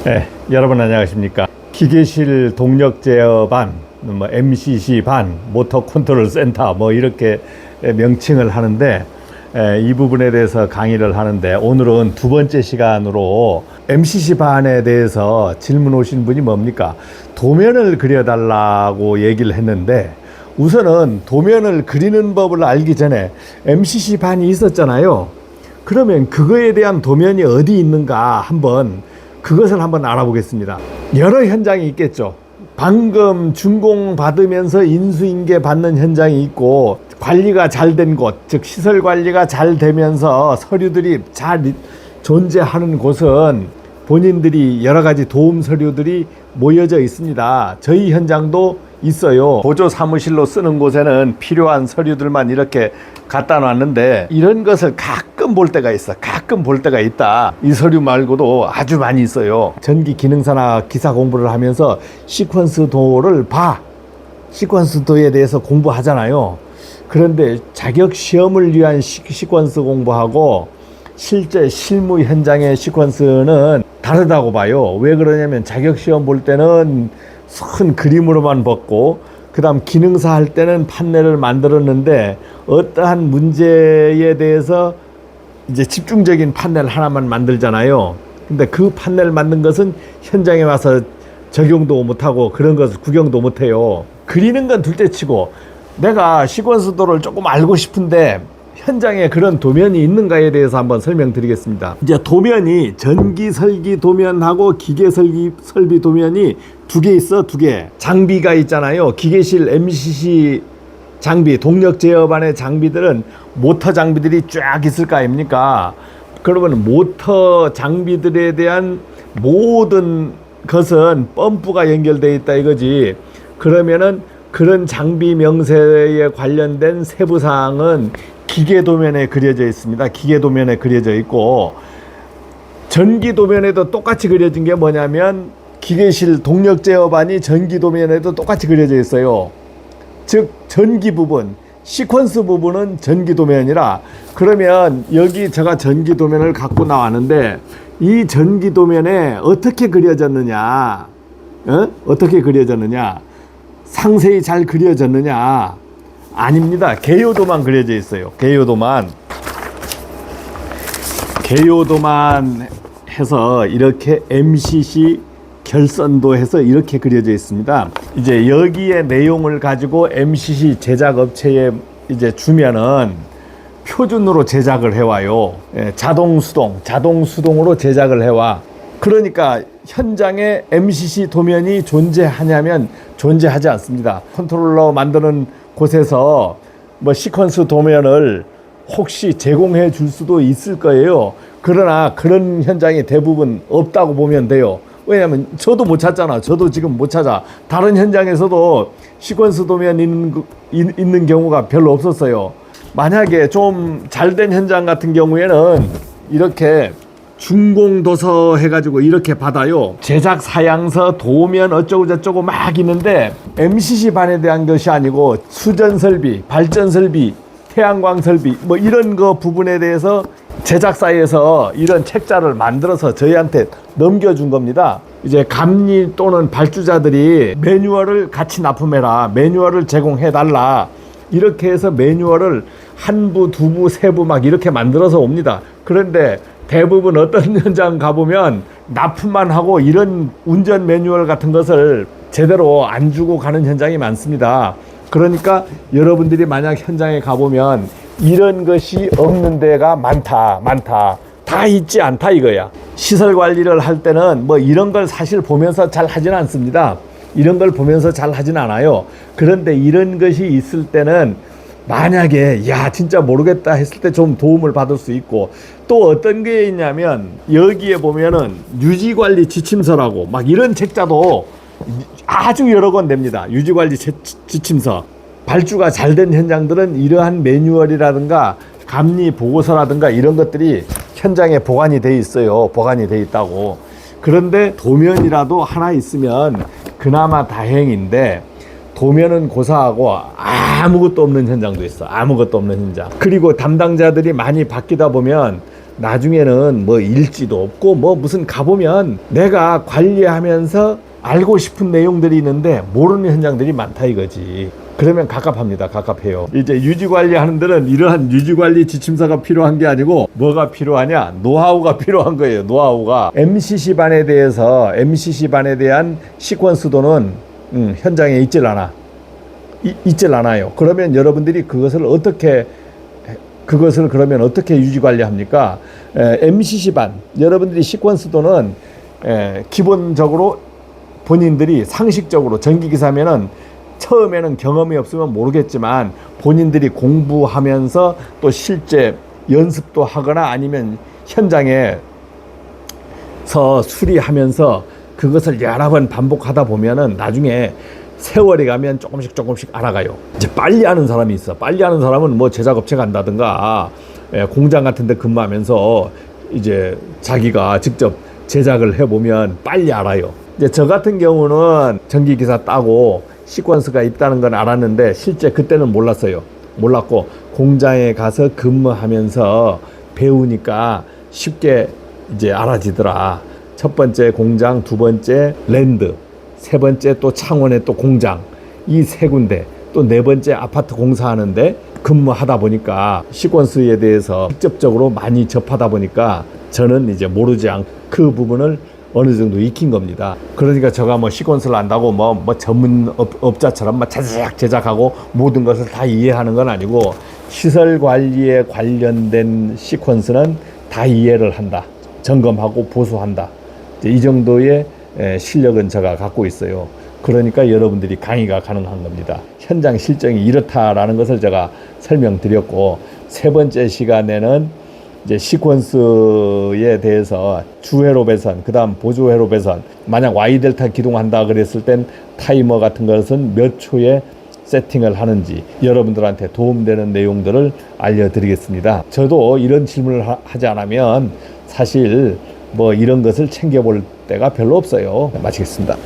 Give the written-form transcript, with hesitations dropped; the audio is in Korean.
네, 여러분 안녕하십니까. 기계실 동력 제어 반, MCC 반, 모터 컨트롤 센터 이렇게 명칭을 하는데, 이 부분에 대해서 강의를 하는데, 오늘은 두 번째 시간으로 MCC 반에 대해서 질문 오신 분이 뭡니까? 도면을 그려달라고 얘기를 했는데, 우선은 도면을 그리는 법을 알기 전에 MCC 반이 있었잖아요. 그러면 그거에 대한 도면이 어디 있는가 그것을 한번 알아보겠습니다. 여러 현장이 있겠죠. 방금 준공 받으면서 인수인계 받는 현장이 있고, 관리가 잘 된 곳, 즉 시설 관리가 잘 되면서 서류들이 잘 존재하는 곳은 본인들이 여러 가지 도움 서류들이 모여져 있습니다. 저희 현장도 있어요. 보조 사무실로 쓰는 곳에는 필요한 서류들만 이렇게 갖다 놨는데, 이런 것을 가끔 볼 때가 있어. 가끔 볼 때가 있다. 이 서류 말고도 아주 많이 있어요. 전기 기능사나 기사 공부를 하면서 시퀀스도를 시퀀스도에 대해서 공부하잖아요. 그런데 자격 시험을 위한 시퀀스 공부하고 실제 실무 현장의 시퀀스는 다르다고 봐요. 왜 그러냐면 자격 시험 볼 때는 큰 그림으로만 봤고, 그 다음 기능사 할 때는 판넬을 만들었는데, 어떠한 문제에 대해서 이제 집중적인 판넬 하나만 만들잖아요. 근데 그 판넬 만든 것은 현장에 와서 적용도 못하고 그런 것을 구경도 못해요. 그리는 건 둘째치고, 내가 시퀀스도를 조금 알고 싶은데 현장에 그런 도면이 있는가에 대해서 한번 설명드리겠습니다. 이제 도면이 전기 설비 도면하고 기계 설비 도면이 두 개 있어. 두 개. 장비가 있잖아요. 기계실 MCC 장비, 동력 제어반의 장비들은 모터 장비들이 쫙 있을 거 아닙니까? 그러면 모터 장비들에 대한 모든 것은 펌프가 연결되어 있다 이거지. 그러면은 그런 장비 명세에 관련된 세부사항은 기계 도면에 그려져 있습니다. 기계 도면에 그려져 있고, 전기 도면에도 똑같이 그려진 게 뭐냐면 기계실 동력 제어반이 전기 도면에도 똑같이 그려져 있어요. 즉 전기 부분, 시퀀스 부분은 전기 도면이라, 그러면 여기 제가 전기 도면을 갖고 나왔는데, 이 전기 도면에 어떻게 그려졌느냐, 어떻게 그려졌느냐, 상세히 잘 그려졌느냐? 아닙니다. 개요도만 그려져 있어요. 개요도만 해서 이렇게 MCC 결선도 해서 이렇게 그려져 있습니다. 이제 여기에 내용을 가지고 MCC 제작업체에 이제 주면은 표준으로 제작을 해와요. 자동 수동으로 제작을 해와. 그러니까 현장에 MCC 도면이 존재하냐면 존재하지 않습니다. 컨트롤러 만드는 곳에서 시퀀스 도면을 혹시 제공해 줄 수도 있을 거예요. 그러나 그런 현장이 대부분 없다고 보면 돼요. 왜냐하면 저도 못 찾잖아. 저도 지금 못 찾아. 다른 현장에서도 시퀀스 도면 있는 경우가 별로 없었어요. 만약에 좀 잘된 현장 같은 경우에는 이렇게 준공도서 해가지고 이렇게 받아요. 제작 사양서, 도면 어쩌고 저쩌고 막 있는데, MCC 반에 대한 것이 아니고 수전 설비, 발전 설비, 태양광 설비 이런 거 부분에 대해서 제작사에서 이런 책자를 만들어서 저희한테 넘겨준 겁니다. 이제 감리 또는 발주자들이 매뉴얼을 같이 납품해라, 매뉴얼을 제공해달라, 이렇게 해서 매뉴얼을 한 부, 두 부, 세 부 막 이렇게 만들어서 옵니다. 그런데 대부분 어떤 현장 가보면 납품만 하고 이런 운전 매뉴얼 같은 것을 제대로 안 주고 가는 현장이 많습니다. 그러니까 여러분들이 만약 현장에 가보면 이런 것이 없는 데가 많다. 다 있지 않다 이거야. 시설 관리를 할 때는 이런 걸 사실 보면서 잘 하진 않습니다. 이런 걸 보면서 잘 하진 않아요. 그런데 이런 것이 있을 때는 만약에 진짜 모르겠다 했을 때 좀 도움을 받을 수 있고, 또 어떤 게 있냐면 여기에 보면은 유지관리 지침서라고 막 이런 책자도 아주 여러 권 됩니다. 유지관리 지침서. 발주가 잘 된 현장들은 이러한 매뉴얼이라든가 감리 보고서라든가 이런 것들이 현장에 보관이 돼 있어요. 보관이 돼 있다고. 그런데 도면이라도 하나 있으면 그나마 다행인데, 도면은 고사하고 아무것도 없는 현장도 있어. 아무것도 없는 현장. 그리고 담당자들이 많이 바뀌다 보면 나중에는 뭐 일지도 없고 뭐 무슨 가보면 내가 관리하면서 알고 싶은 내용들이 있는데 모르는 현장들이 많다 이거지. 그러면 갑갑합니다. 갑갑해요. 이제 유지관리 하는 데는 이러한 유지관리 지침서가 필요한 게 아니고 뭐가 필요하냐? 노하우가 필요한 거예요. 노하우가. MCC반에 대해서 MCC반에 대한 시퀀스도는 현장에 있질 않아. 있질 않아요. 그러면 여러분들이 그것을 그러면 어떻게 유지 관리합니까? MCC반 여러분들이 시퀀스도는 기본적으로 본인들이 상식적으로 전기기사면은 처음에는 경험이 없으면 모르겠지만 본인들이 공부하면서 또 실제 연습도 하거나 아니면 현장에서 수리하면서 그것을 여러 번 반복하다 보면은 나중에 세월이 가면 조금씩 알아가요. 이제 빨리 하는 사람이 있어. 빨리 하는 사람은 뭐 제작업체 간다든가 공장 같은 데 근무하면서 이제 자기가 직접 제작을 해보면 빨리 알아요. 이제 저 같은 경우는 전기기사 따고 시퀀스가 있다는 건 알았는데 실제 그때는 몰랐어요. 몰랐고 공장에 가서 근무하면서 배우니까 쉽게 이제 알아지더라. 첫 번째 공장, 두 번째 랜드, 세 번째 또 창원에 또 공장, 이 세 군데, 또 네 번째 아파트 공사하는데 근무하다 보니까 시퀀스에 대해서 직접적으로 많이 접하다 보니까 저는 이제 모르지 않고 그 부분을 어느 정도 익힌 겁니다. 그러니까 제가 뭐 시퀀스를 안다고 뭐 전문 업자처럼 막 제작하고 모든 것을 다 이해하는 건 아니고 시설 관리에 관련된 시퀀스는 다 이해를 한다. 점검하고 보수한다. 이 정도의 실력은 제가 갖고 있어요. 그러니까 여러분들이 강의가 가능한 겁니다. 현장 실정이 이렇다라는 것을 제가 설명드렸고, 세 번째 시간에는 이제 시퀀스에 대해서 주회로 배선, 그 다음 보조 회로 배선, 만약 Y델타 기동한다 그랬을 땐 타이머 같은 것은 몇 초에 세팅을 하는지 여러분들한테 도움되는 내용들을 알려드리겠습니다. 저도 이런 질문을 하지 않으면 사실 뭐 이런 것을 챙겨볼 때가 별로 없어요. 마치겠습니다.